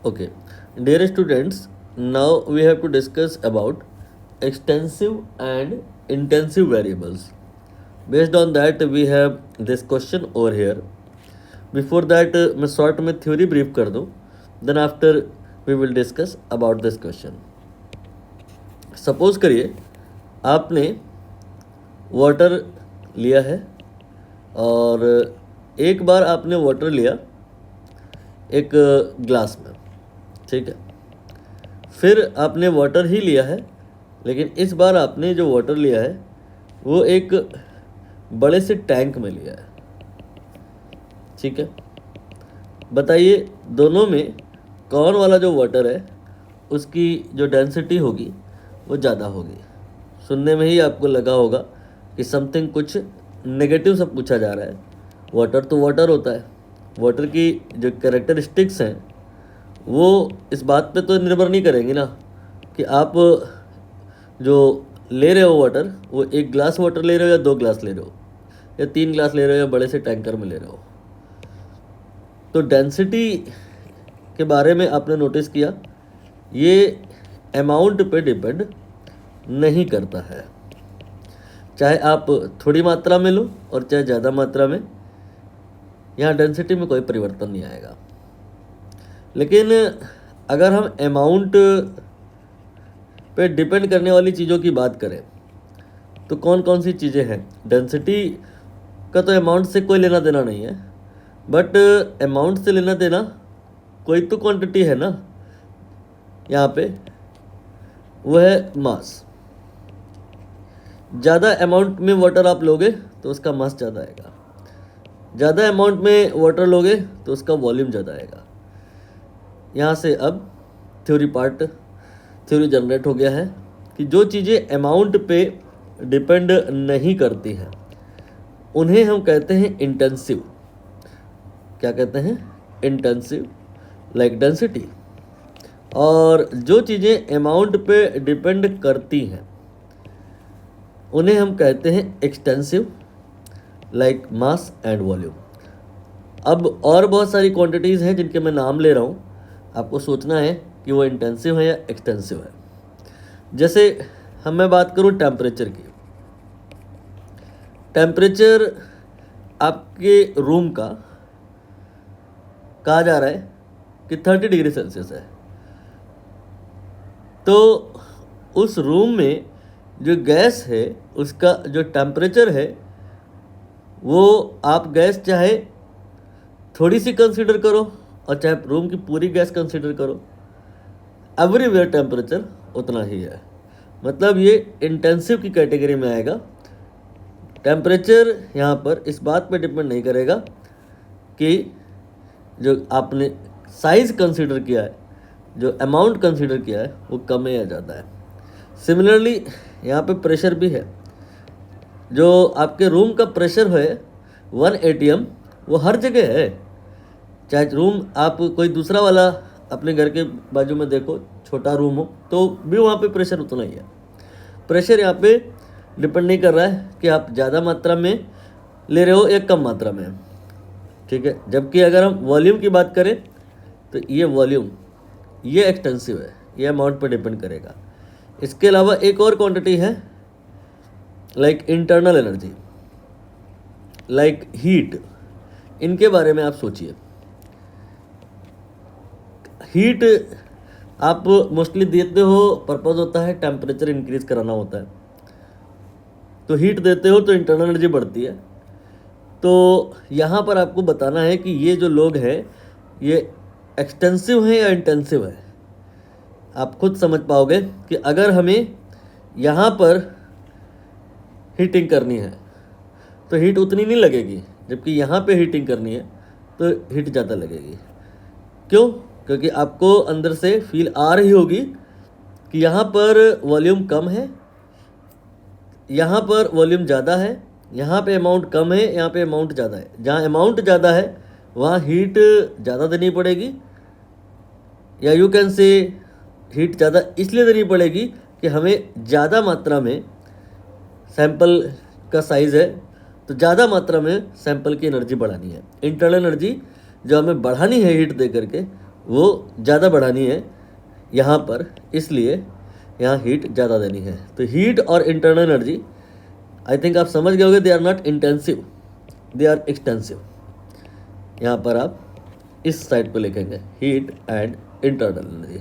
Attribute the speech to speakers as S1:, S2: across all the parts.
S1: Okay, dear students, now we have to discuss about extensive and intensive variables. Based on that, we have this question over here. Before that, मैं short में theory brief कर दूँ. Then after we will discuss about this question. Suppose करिए आपने water लिया है और एक बार आपने वाटर लिया एक ग्लास में, ठीक है. फिर आपने वाटर ही लिया है, लेकिन इस बार आपने जो वाटर लिया है वो एक बड़े से टैंक में लिया है, ठीक है. बताइए दोनों में कौन वाला जो वाटर है उसकी जो डेंसिटी होगी वो ज़्यादा होगी. सुनने में ही आपको लगा होगा कि समथिंग कुछ नेगेटिव सब पूछा जा रहा है. वाटर तो वाटर होता है. वाटर की जो कैरेक्टरिस्टिक्स हैं वो इस बात पे तो निर्भर नहीं करेंगी ना कि आप जो ले रहे हो वाटर वो एक ग्लास वाटर ले रहे हो या 2 ग्लास ले रहे हो या 3 ग्लास ले रहे हो या बड़े से टैंकर में ले रहे हो. तो डेंसिटी के बारे में आपने नोटिस किया, ये अमाउंट पे डिपेंड नहीं करता है. चाहे आप थोड़ी मात्रा में लो और चाहे ज़्यादा मात्रा में, यहाँ डेंसिटी में कोई परिवर्तन नहीं आएगा. लेकिन अगर हम अमाउंट पे डिपेंड करने वाली चीज़ों की बात करें तो कौन कौन सी चीज़ें हैं. डेंसिटी का तो अमाउंट से कोई लेना देना नहीं है, बट अमाउंट से लेना देना कोई तो क्वांटिटी है ना यहाँ पे, वो है मास. ज़्यादा अमाउंट में वाटर आप लोगे तो उसका मास ज़्यादा आएगा. ज़्यादा अमाउंट में वाटर लोगे तो उसका वॉल्यूम ज़्यादा आएगा. यहाँ से अब थ्योरी जनरेट हो गया है कि जो चीज़ें अमाउंट पे डिपेंड नहीं करती हैं उन्हें हम कहते हैं इंटेंसिव. क्या कहते हैं? Intensive, like density. और जो चीज़ें अमाउंट पे डिपेंड करती हैं उन्हें हम कहते हैं extensive, like mass and volume. अब और बहुत सारी क्वांटिटीज़ हैं जिनके मैं नाम ले रहा हूँ. आपको सोचना है कि वो इंटेंसिव है या एक्सटेंसिव है. जैसे मैं बात करूँ टेम्परेचर की. टेम्परेचर आपके रूम का कहा जा रहा है कि 30 डिग्री सेल्सियस है. तो उस रूम में जो गैस है उसका जो टेम्परेचर है वो आप गैस चाहे थोड़ी सी कंसीडर करो और चाहे रूम की पूरी गैस कंसीडर करो, एवरीवेयर टेम्परेचर उतना ही है. मतलब ये इंटेंसिव की कैटेगरी में आएगा. टेम्परेचर यहाँ पर इस बात पे डिपेंड नहीं करेगा कि जो आपने साइज़ कंसीडर किया है, जो अमाउंट कंसीडर किया है वो कम है या ज़्यादा है. सिमिलरली यहाँ पे प्रेशर भी है. जो आपके रूम का प्रेशर है 1 atm वो हर जगह है. चाहे रूम आप कोई दूसरा वाला अपने घर के बाजू में देखो, छोटा रूम हो तो भी वहाँ पे प्रेशर उतना ही है. प्रेशर यहाँ पे डिपेंड नहीं कर रहा है कि आप ज़्यादा मात्रा में ले रहे हो या कम मात्रा में, ठीक है. जबकि अगर हम वॉल्यूम की बात करें तो ये वॉल्यूम ये एक्सटेंसिव है, ये अमाउंट पर डिपेंड करेगा. इसके अलावा एक और क्वांटिटी है like internal energy, like heat. इनके बारे में आप सोचिए. हीट आप मोस्टली देते हो, पर्पज़ होता है टेम्परेचर इंक्रीज कराना होता है. तो हीट देते हो तो इंटरनल एनर्जी बढ़ती है. तो यहाँ पर आपको बताना है कि ये जो लोग हैं ये एक्सटेंसिव है या इंटेंसिव है. आप खुद समझ पाओगे कि अगर हमें यहाँ पर हीटिंग करनी है तो हीट उतनी नहीं लगेगी, जबकि यहाँ पे हीटिंग करनी है तो हीट ज़्यादा लगेगी. क्यों? क्योंकि आपको अंदर से फील आ रही होगी कि यहाँ पर वॉल्यूम कम है, यहाँ पर वॉल्यूम ज़्यादा है, यहाँ पे अमाउंट कम है, यहाँ पे अमाउंट ज़्यादा है. जहाँ अमाउंट ज़्यादा है वहाँ हीट ज़्यादा देनी पड़ेगी, या यू कैन से हीट ज़्यादा इसलिए देनी पड़ेगी कि हमें ज़्यादा मात्रा में सैंपल का साइज़ है तो ज़्यादा मात्रा में सैंपल की एनर्जी बढ़ानी है. इंटरनल एनर्जी जो हमें बढ़ानी है हीट दे करके वो ज़्यादा बढ़ानी है यहाँ पर, इसलिए यहाँ हीट ज़्यादा देनी है। तो हीट और इंटरनल एनर्जी आई थिंक आप समझ गए होंगे, they are not intensive, they are extensive. यहाँ पर आप इस साइड पे लिखेंगे heat and internal energy.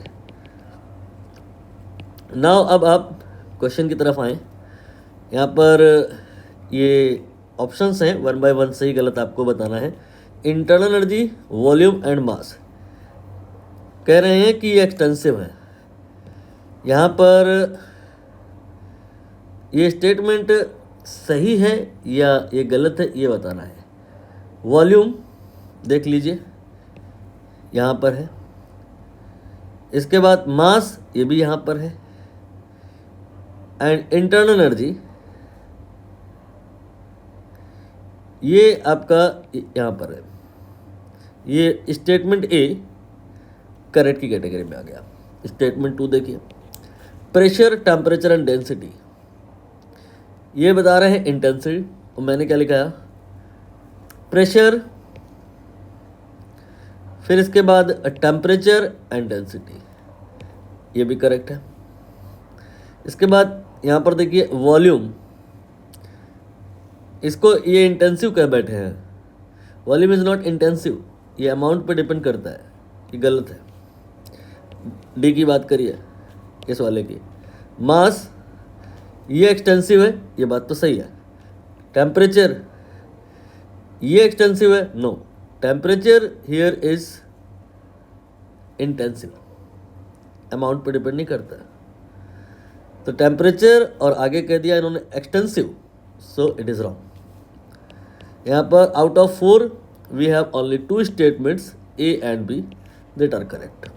S1: Now अब आप क्वेश्चन की तरफ आएँ। यहाँ पर ये ऑप्शंस हैं, 1 बाय 1 सही गलत आपको बताना है। Internal energy, volume and mass, कह रहे हैं कि ये एक्सटेंसिव है। यहाँ पर ये स्टेटमेंट सही है या ये गलत है, ये बताना है। वॉल्यूम देख लीजिए यहाँ पर है, इसके बाद मास ये भी यहाँ पर है, एंड इंटरनल एनर्जी ये आपका यहाँ पर है। ये स्टेटमेंट ए करेक्ट की कैटेगरी में आ गया। स्टेटमेंट 2 देखिए, प्रेशर, टेम्परेचर एंड डेंसिटी, ये बता रहे हैं इंटेंसिटी। और मैंने क्या लिखा है, प्रेशर, फिर इसके बाद टेम्परेचर एंड डेंसिटी, ये भी करेक्ट है। इसके बाद यहाँ पर देखिए वॉल्यूम, इसको ये इंटेंसिव कह बैठे हैं। वॉल्यूम इज़ नॉट इंटेंसिव, ये अमाउंट पे डिपेंड करता है, ये गलत है। डी की बात करिए इस वाले की। मास ये एक्सटेंसिव है, ये बात तो सही है। टेम्परेचर ये एक्सटेंसिव है, no, temperature here is intensive, amount पे डिपेंड नहीं करता है। तो टेम्परेचर और आगे कह दिया इन्होंने extensive, so it is wrong. यहाँ पर out of 4 we have only 2 statements A and B that are correct.